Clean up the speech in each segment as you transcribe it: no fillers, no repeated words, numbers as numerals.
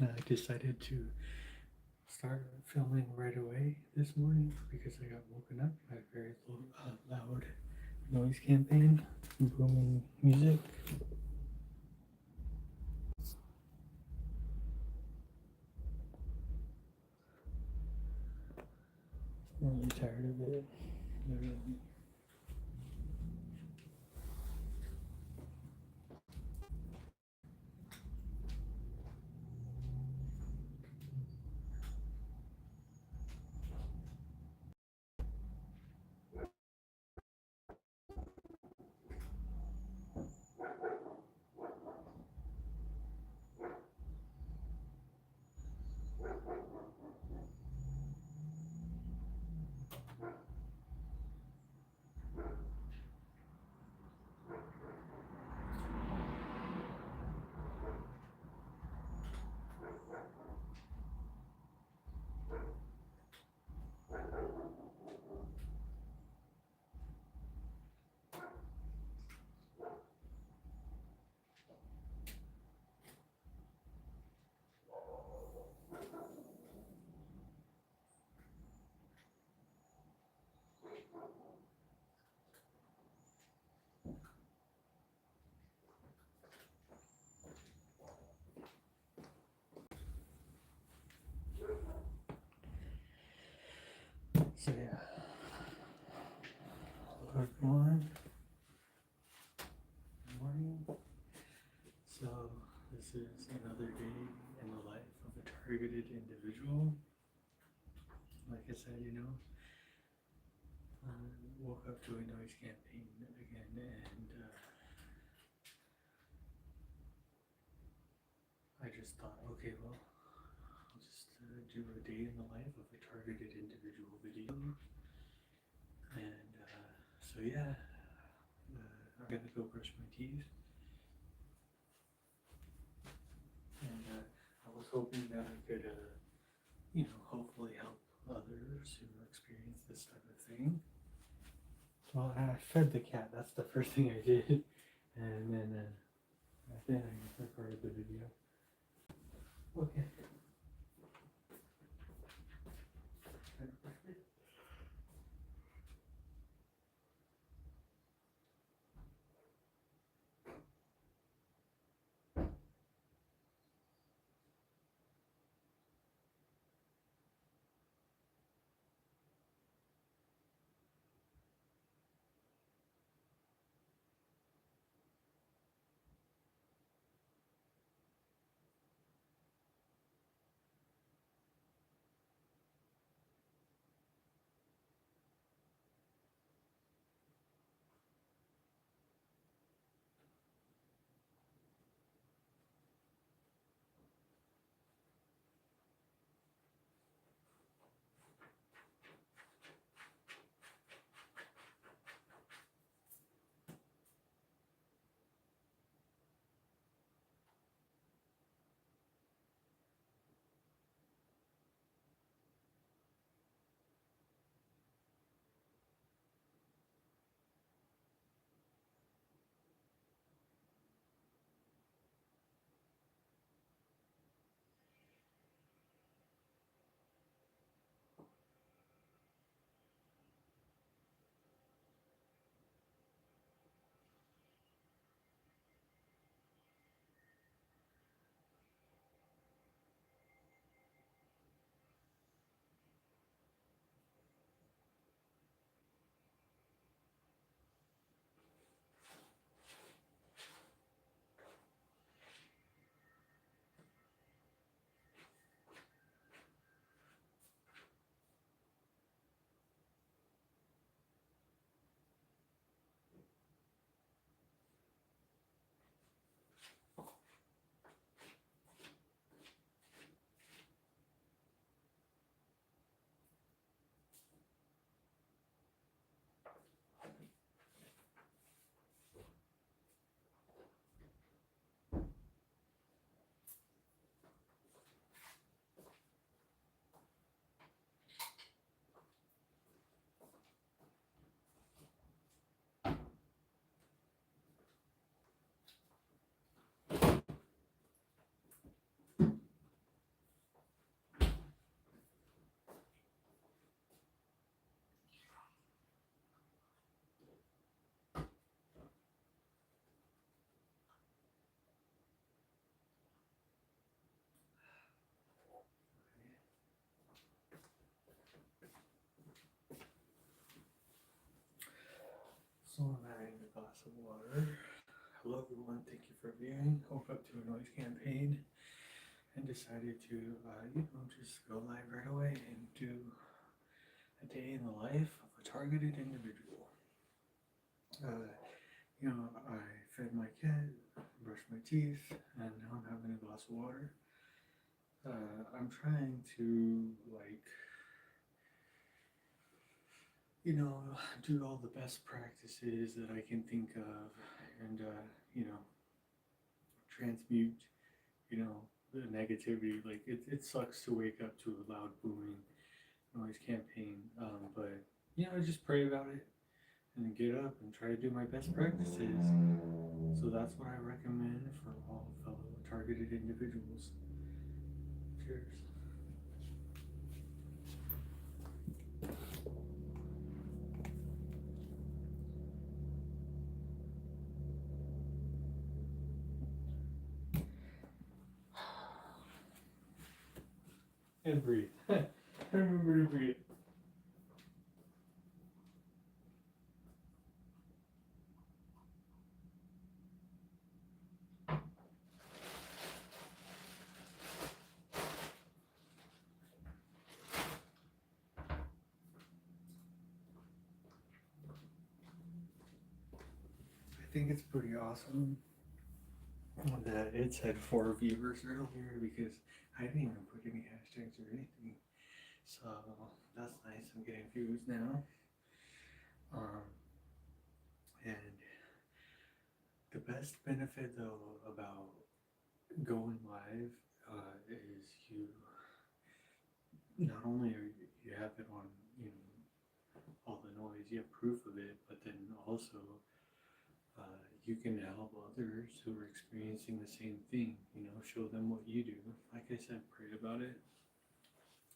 I decided to start filming right away this morning because I got woken up by a very loud noise campaign, booming music. I'm really tired of it. Literally. So yeah, hello everyone. Good morning. So this is another day in the life of a targeted individual. Like I said, I woke up to a noise campaign again, and I just thought, okay, well, I'll just do a day in the life of a targeted individual video. And so, yeah, I'm gonna go brush my teeth. And I was hoping that I could, hopefully help others who experience this type of thing. Well, I fed the cat. That's the first thing I did. And then I recorded the video. Okay. of water. Hello everyone, thank you for viewing. Woke up to a noise campaign and decided to, just go live right away and do a day in the life of a targeted individual. I fed my cat, brushed my teeth, and now I'm having a glass of water. I'm trying to, do all the best practices that I can think of and, transmute, the negativity. Like, it sucks to wake up to a loud booming noise campaign, but, I just pray about it and then get up and try to do my best practices. So that's what I recommend for all fellow targeted individuals. Cheers. And breathe. Remember to breathe. I think it's pretty awesome that it said 4 viewers earlier because I didn't even put any hashtags or anything. So that's nice. I'm getting views now. And the best benefit though about going live is you not only are you have it on all the noise, you have proof of it, but then also you can help others who are experiencing the same thing, show them what you do. Like I said, pray about it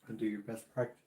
and do your best practices.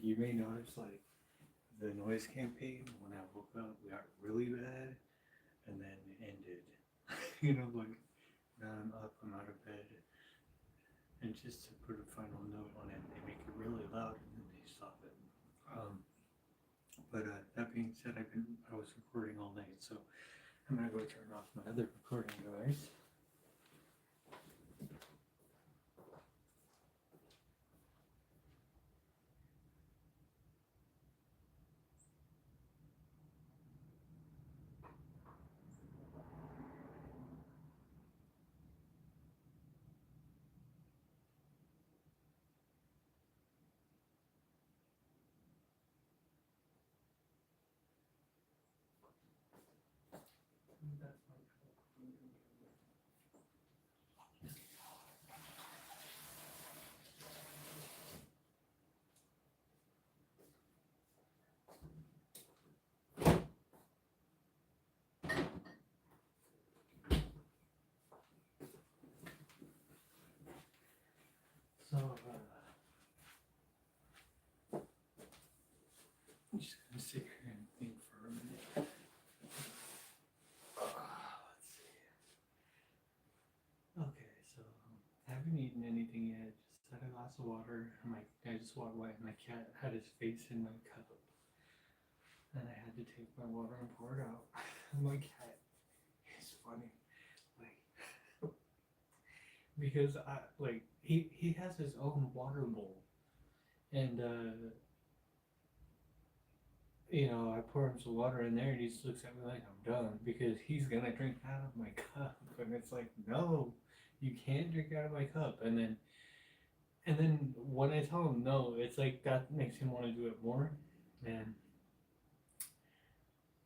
You may notice the noise campaign when I woke up got really bad and then ended. Now I'm up, I'm out of bed, and just to put a final note on it, they make it really loud and then they stop it. But that being said, I was recording all night, so I'm gonna go turn off my other recording device. haven't eaten anything yet. Just had a glass of water. I just walked by and my cat had his face in my cup. And I had to take my water and pour it out. My cat is funny. Like, because he has his own water bowl. And I pour him some water in there and he just looks at me like I'm done because he's gonna drink out of my cup. And it's like, no, you can't drink out of my cup. And then when I tell him no, it's like that makes him want to do it more. And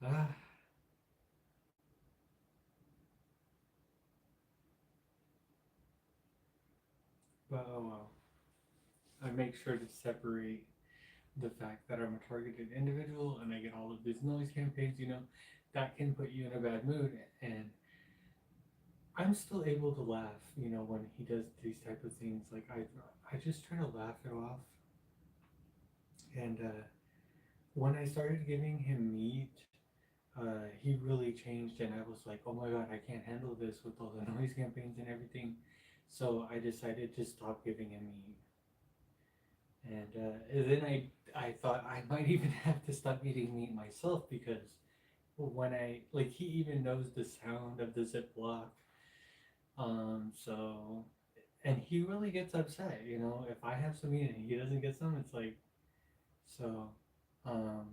ah, but oh well. I make sure to separate the fact that I'm a targeted individual and I get all of these noise campaigns, that can put you in a bad mood. And I'm still able to laugh, when he does these type of things. Like I just try to laugh it off. And when I started giving him meat, he really changed, and I was like, oh my god, I can't handle this with all the noise campaigns and everything. So I decided to stop giving him meat. And then I thought I might even have to stop eating meat myself because when he even knows the sound of the Ziploc. So, and he really gets upset, if I have some meat and he doesn't get some, it's like, so, um,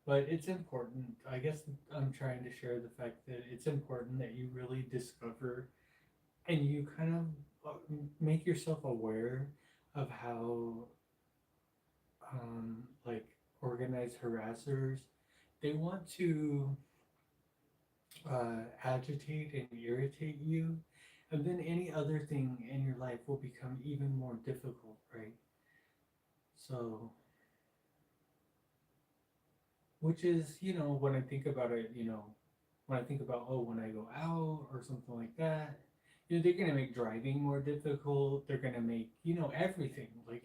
but it's important. I guess I'm trying to share the fact that it's important that you really discover and you kind of make yourself aware of how, like, organized harassers, they want to agitate and irritate you, and then any other thing in your life will become even more difficult, right? So, which is, when I think about it, when I think about, oh, when I go out or something like that, they're going to make driving more difficult. They're going to make, everything, like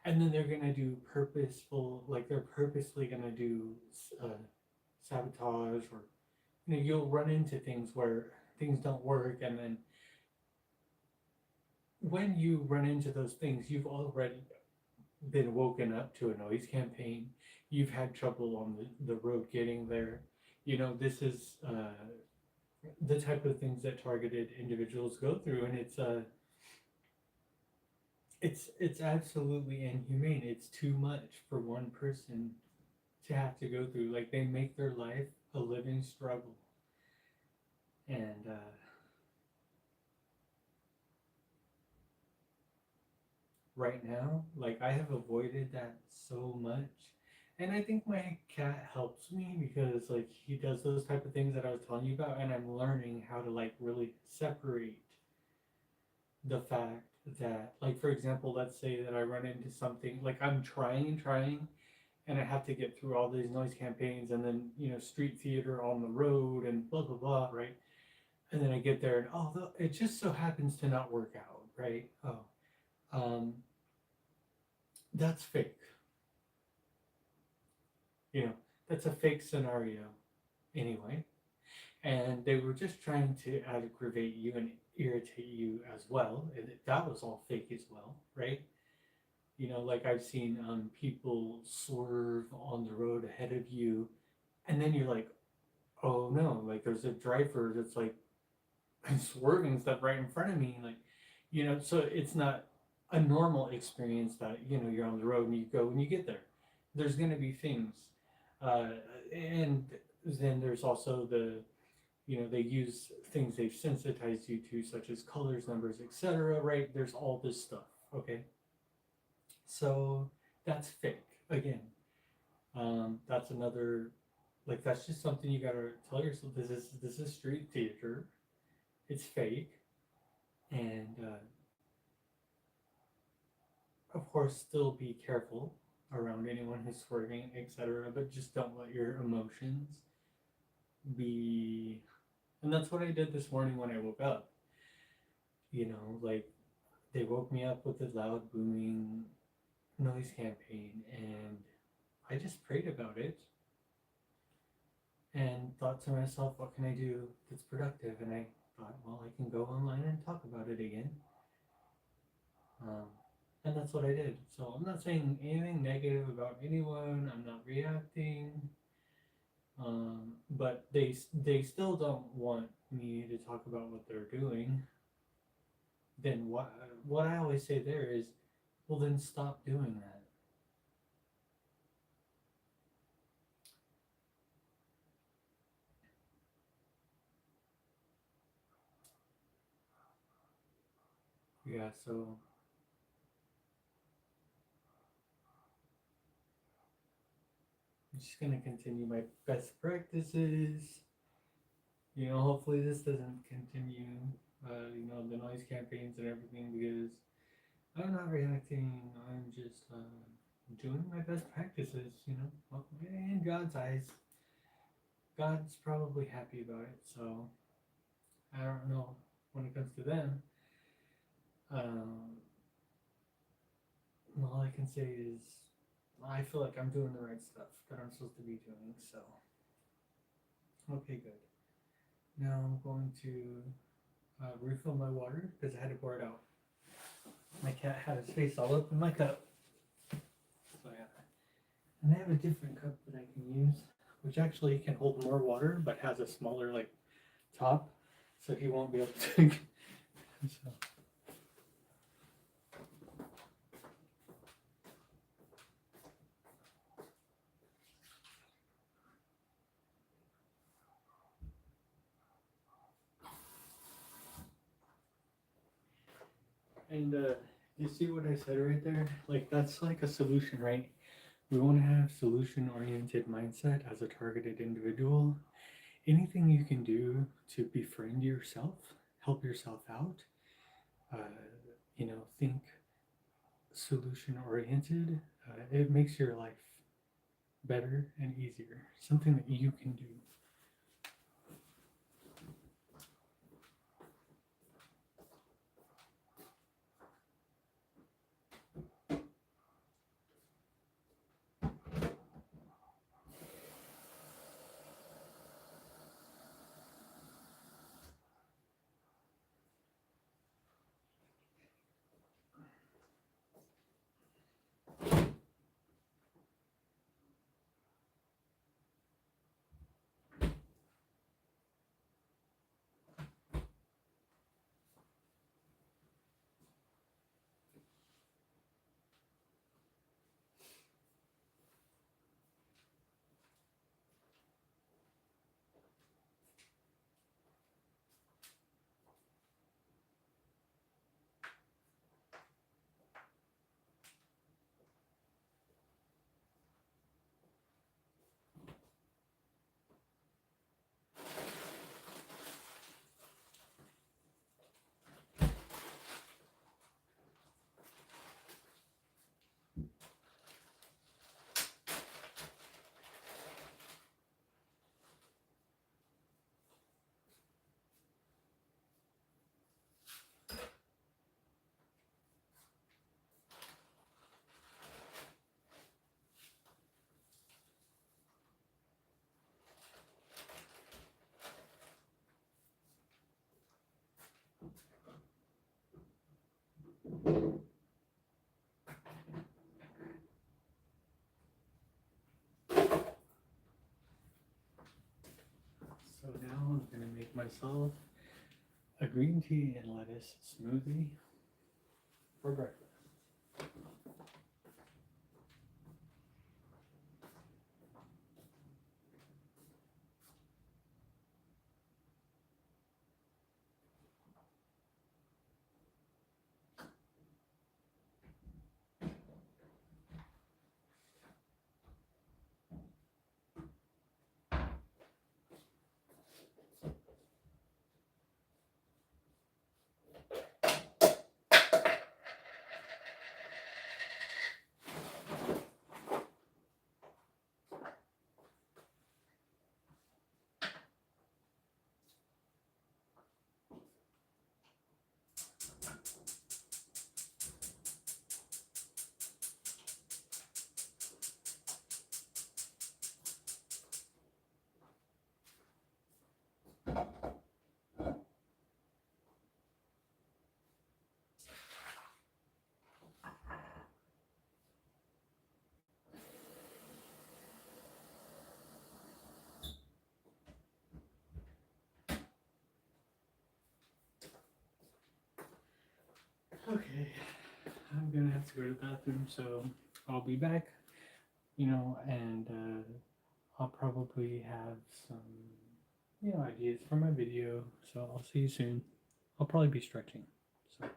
and then they're going to do purposeful, like they're purposely going to do uh, sabotage, or, you'll run into things where things don't work. And then when you run into those things, you've already been woken up to a noise campaign. You've had trouble on the road getting there. This is the type of things that targeted individuals go through, and it's absolutely inhumane. It's too much for one person to have to go through. Like, they make their life a living struggle. And right now, like, I have avoided that so much. And I think my cat helps me because, like, he does those type of things that I was telling you about, and I'm learning how to, like, really separate the fact that, like, for example, let's say that I run into something, like, I'm trying and trying, and I have to get through all these noise campaigns, and then, street theater on the road and blah blah blah, right? And then I get there, and it just so happens to not work out, right? Um, that's fake. You know, that's a fake scenario anyway. And they were just trying to aggravate you and irritate you as well. And that was all fake as well, right? Like, I've seen people swerve on the road ahead of you, and then you're like, oh no, like, there's a driver that's like swerving stuff right in front of me. Like, so it's not a normal experience that, you're on the road and you go and you get there. There's going to be things. Uh, and then there's also they use things they've sensitized you to, such as colors, numbers, etc., right? There's all this stuff, okay? So that's fake. Again, that's another, like, that's just something you gotta tell yourself. This is street theater. It's fake. And of course, still be careful around anyone who's swerving, etc., but just don't let your emotions be. And that's what I did this morning when I woke up. Like, they woke me up with a loud booming noise campaign, and I just prayed about it. and thought to myself, what can I do that's productive? And I thought, well, I can go online and talk about it again. Um, and that's what I did. So I'm not saying anything negative about anyone. I'm not reacting. But they still don't want me to talk about what they're doing. Then what I always say there is, well, then stop doing that. Yeah. So I'm just gonna continue my best practices. Hopefully this doesn't continue. The noise campaigns and everything, because I'm not reacting. I'm just doing my best practices. Well, in God's eyes, God's probably happy about it. So I don't know when it comes to them. Um, all I can say is I feel like I'm doing the right stuff that I'm supposed to be doing. So okay, good. Now I'm going to refill my water because I had to pour it out. My cat had his face all up in my cup. So yeah. And I have a different cup that I can use, which actually can hold more water but has a smaller top, so he won't be able to. So. And you see what I said right there? That's like a solution, right? We want to have solution-oriented mindset as a targeted individual. Anything you can do to befriend yourself, help yourself out, uh, think solution-oriented, it makes your life better and easier. Something that you can do. So now I'm going to make myself a green tea and lettuce smoothie for breakfast. Okay, I'm gonna have to go to the bathroom, so I'll be back, and I'll probably have some, ideas for my video. So I'll see you soon. I'll probably be stretching. So.